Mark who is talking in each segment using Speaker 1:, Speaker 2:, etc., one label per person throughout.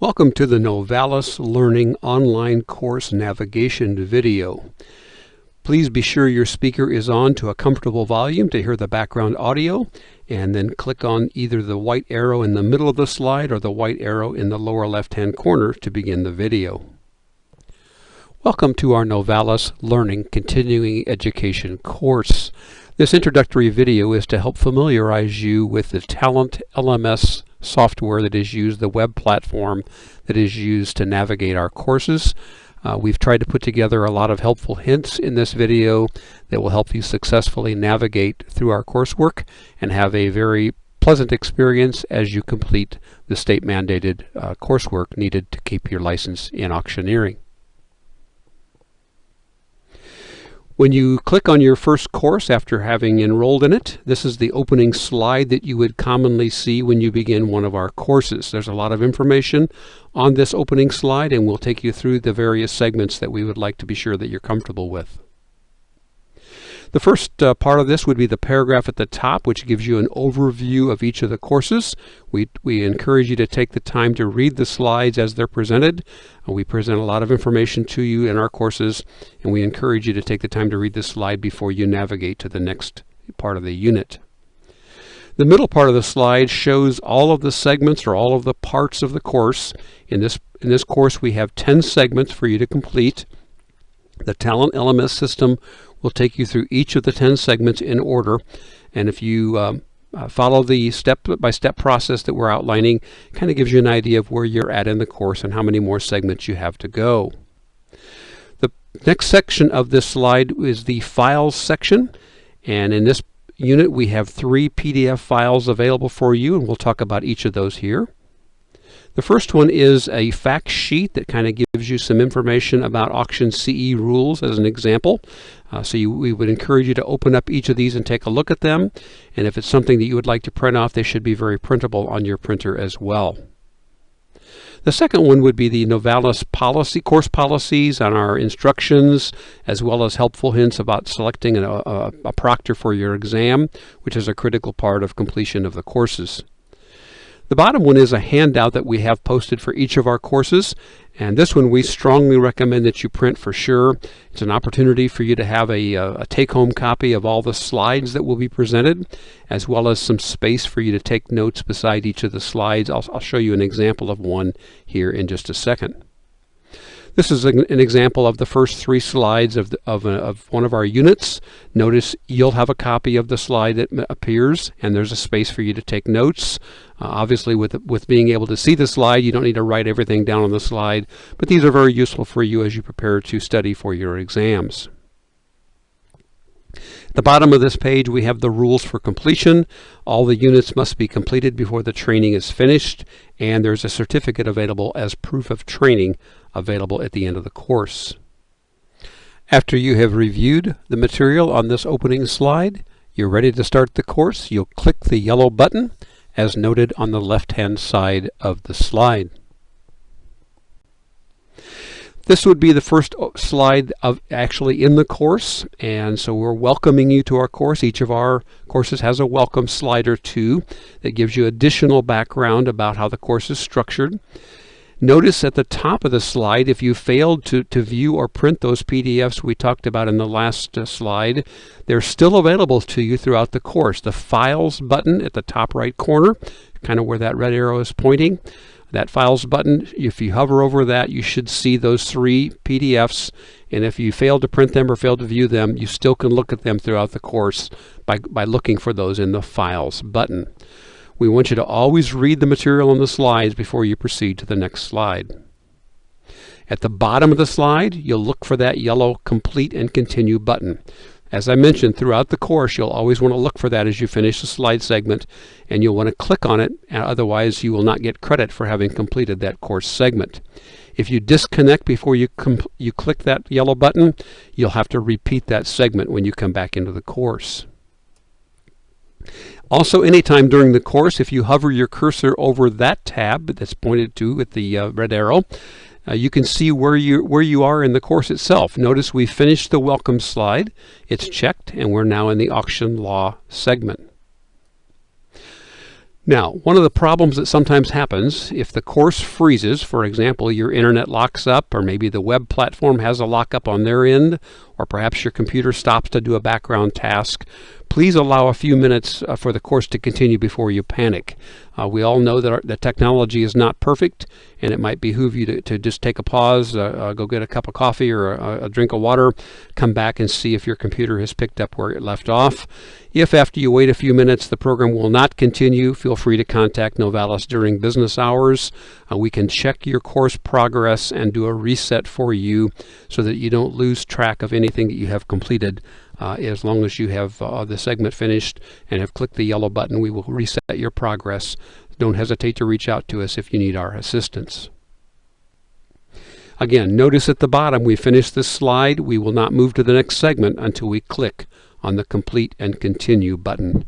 Speaker 1: Welcome to the Novalis Learning Online Course Navigation video. Please be sure your speaker is on to a comfortable volume to hear the background audio, and then click on either the white arrow in the middle of the slide or the white arrow in the lower left-hand corner to begin the video. Welcome to our Novalis Learning Continuing Education course. This introductory video is to help familiarize you with the Talent LMS software that is used, the web platform that is used to navigate our courses. We've tried to put together a lot of helpful hints in this video that will help you successfully navigate through our coursework and have a very pleasant experience as you complete the state-mandated coursework needed to keep your license in auctioneering. When you click on your first course after having enrolled in it, this is the opening slide that you would commonly see when you begin one of our courses. There's a lot of information on this opening slide, and we'll take you through the various segments that we would like to be sure that you're comfortable with. The first part of this would be the paragraph at the top, which gives you an overview of each of the courses. We encourage you to take the time to read the slides as they're presented. We present a lot of information to you in our courses, and we encourage you to take the time to read the slide before you navigate to the next part of the unit. The middle part of the slide shows all of the segments or all of the parts of the course. In this course, we have 10 segments for you to complete. The Talent LMS system will take you through each of the 10 segments in order, and if you follow the step-by-step process that we're outlining, it kind of gives you an idea of where you're at in the course and how many more segments you have to go. The next section of this slide is the Files section, and in this unit we have 3 PDF files available for you, and we'll talk about each of those here. The first one is a fact sheet that kind of gives you some information about auction CE rules as an example. We would encourage you to open up each of these and take a look at them. And if it's something that you would like to print off, they should be very printable on your printer as well. The second one would be the Novalis course policies on our instructions, as well as helpful hints about selecting a proctor for your exam, which is a critical part of completion of the courses. The bottom one is a handout that we have posted for each of our courses, and this one we strongly recommend that you print for sure. It's an opportunity for you to have a take-home copy of all the slides that will be presented, as well as some space for you to take notes beside each of the slides. I'll show you an example of one here in just a second. This is an example of the first 3 slides of one of our units. Notice you'll have a copy of the slide that appears, and there's a space for you to take notes. Obviously, with being able to see the slide, you don't need to write everything down on the slide, but these are very useful for you as you prepare to study for your exams. At the bottom of this page, we have the rules for completion. All the units must be completed before the training is finished, and there's a certificate available as proof of training available at the end of the course. After you have reviewed the material on this opening slide, you're ready to start the course. You'll click the yellow button as noted on the left-hand side of the slide. This would be the first slide actually in the course, and so we're welcoming you to our course. Each of our courses has a welcome slide or two that gives you additional background about how the course is structured. Notice at the top of the slide, if you failed to view or print those PDFs we talked about in the last slide, they're still available to you throughout the course. The Files button at the top right corner, kind of where that red arrow is pointing, that Files button, if you hover over that, you should see those 3 PDFs, and if you fail to print them or fail to view them, you still can look at them throughout the course by looking for those in the Files button. We want you to always read the material on the slides before you proceed to the next slide. At the bottom of the slide, you'll look for that yellow Complete and Continue button. As I mentioned, throughout the course, you'll always want to look for that as you finish the slide segment, and you'll want to click on it, otherwise you will not get credit for having completed that course segment. If you disconnect before you click that yellow button, you'll have to repeat that segment when you come back into the course. Also, anytime during the course, if you hover your cursor over that tab that's pointed to with the red arrow, you can see where you are in the course itself. Notice we finished the welcome slide. It's checked, and we're now in the auction law segment. Now, one of the problems that sometimes happens, if the course freezes, for example, your internet locks up, or maybe the web platform has a lockup on their end, or perhaps your computer stops to do a background task, please allow a few minutes for the course to continue before you panic. We all know that the technology is not perfect, and it might behoove you to just take a pause, go get a cup of coffee or a drink of water, come back and see if your computer has picked up where it left off. If after you wait a few minutes the program will not continue, feel free to contact Novalis during business hours. We can check your course progress and do a reset for you so that you don't lose track of anything that you have completed. As long as you have the segment finished and have clicked the yellow button, we will reset your progress. Don't hesitate to reach out to us if you need our assistance. Again, notice at the bottom we finished this slide. We will not move to the next segment until we click on the Complete and Continue button.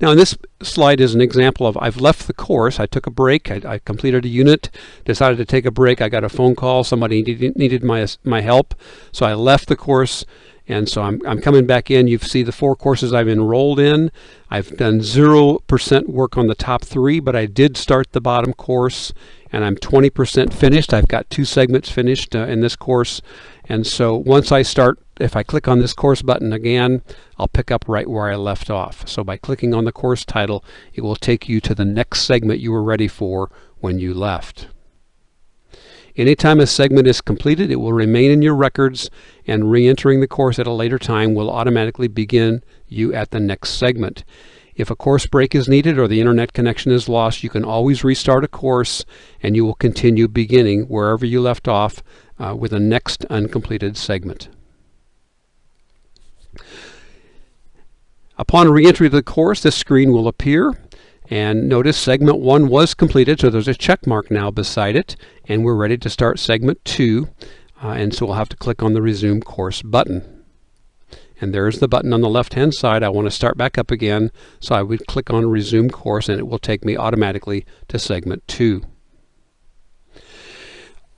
Speaker 1: Now, this slide is an example of I've left the course. I took a break. I completed a unit, decided to take a break. I got a phone call. Somebody needed my help, so I left the course. And so I'm coming back in. You see the 4 courses I've enrolled in. I've done 0% work on the top 3, but I did start the bottom course, and I'm 20% finished. I've got 2 segments finished in this course. And so once I start, if I click on this course button again, I'll pick up right where I left off. So by clicking on the course title, it will take you to the next segment you were ready for when you left. Anytime a segment is completed, it will remain in your records, and re-entering the course at a later time will automatically begin you at the next segment. If a course break is needed or the internet connection is lost, you can always restart a course, and you will continue beginning wherever you left off with the next uncompleted segment. Upon re-entry to the course, this screen will appear. And notice segment 1 was completed, so there's a check mark now beside it, and we're ready to start segment 2, and so we'll have to click on the Resume Course button. And there's the button on the left-hand side. I want to start back up again, so I would click on Resume Course, and it will take me automatically to segment 2.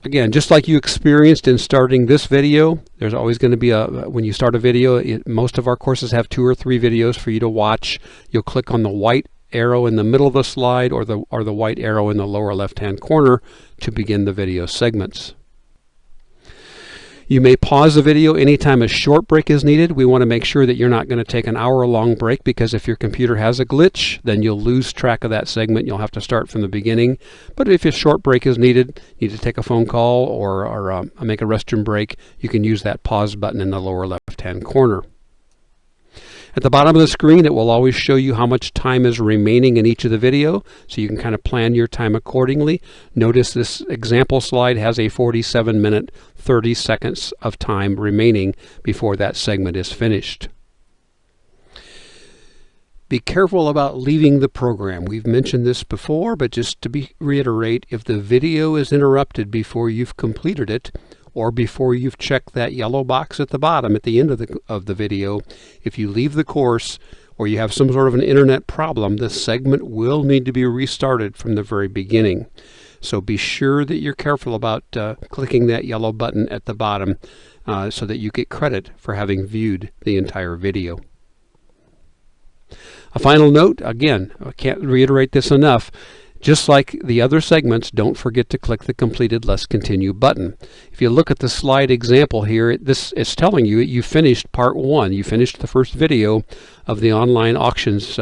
Speaker 1: Again, just like you experienced in starting this video, there's always going to be when you start a video, most of our courses have 2 or 3 videos for you to watch. You'll click on the white arrow in the middle of the slide or the white arrow in the lower left-hand corner to begin the video segments. You may pause the video anytime a short break is needed. We want to make sure that you're not going to take an hour-long break, because if your computer has a glitch, then you'll lose track of that segment. You'll have to start from the beginning. But if a short break is needed, you need to take a phone call or make a restroom break, you can use that pause button in the lower left-hand corner. At the bottom of the screen, it will always show you how much time is remaining in each of the video, so you can kind of plan your time accordingly. Notice this example slide has a 47-minute, 30 seconds of time remaining before that segment is finished. Be careful about leaving the program. We've mentioned this before, but just to reiterate, if the video is interrupted before you've completed it, or before you've checked that yellow box at the bottom at the end of the video, if you leave the course or you have some sort of an internet problem, the segment will need to be restarted from the very beginning. So be sure that you're careful about clicking that yellow button at the bottom so that you get credit for having viewed the entire video. A final note, again, I can't reiterate this enough. Just like the other segments, don't forget to click the Completed Let's Continue button. If you look at the slide example here, this is telling you you finished part 1. You finished the first video of the online auctions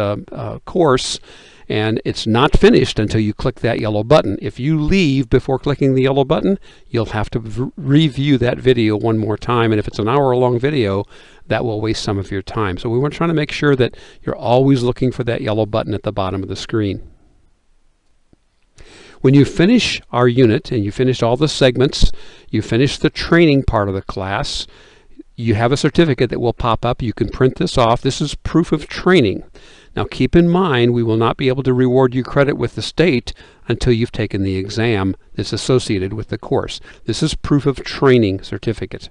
Speaker 1: course, and it's not finished until you click that yellow button. If you leave before clicking the yellow button, you'll have to review that video one more time, and if it's an hour-long video, that will waste some of your time. So we want to try to make sure that you're always looking for that yellow button at the bottom of the screen. When you finish our unit and you finish all the segments, you finish the training part of the class, you have a certificate that will pop up. You can print this off. This is proof of training. Now keep in mind, we will not be able to reward you credit with the state until you've taken the exam that's associated with the course. This is proof of training certificate.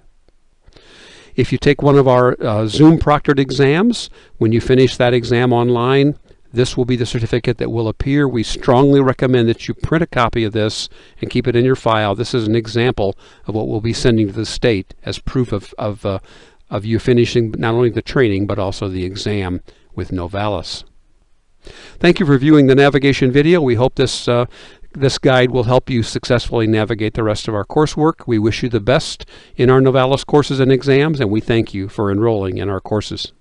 Speaker 1: If you take one of our Zoom proctored exams, when you finish that exam online, this will be the certificate that will appear. We strongly recommend that you print a copy of this and keep it in your file. This is an example of what we'll be sending to the state as proof of you finishing not only the training but also the exam with Novalis. Thank you for viewing the navigation video. We hope this guide will help you successfully navigate the rest of our coursework. We wish you the best in our Novalis courses and exams, and we thank you for enrolling in our courses.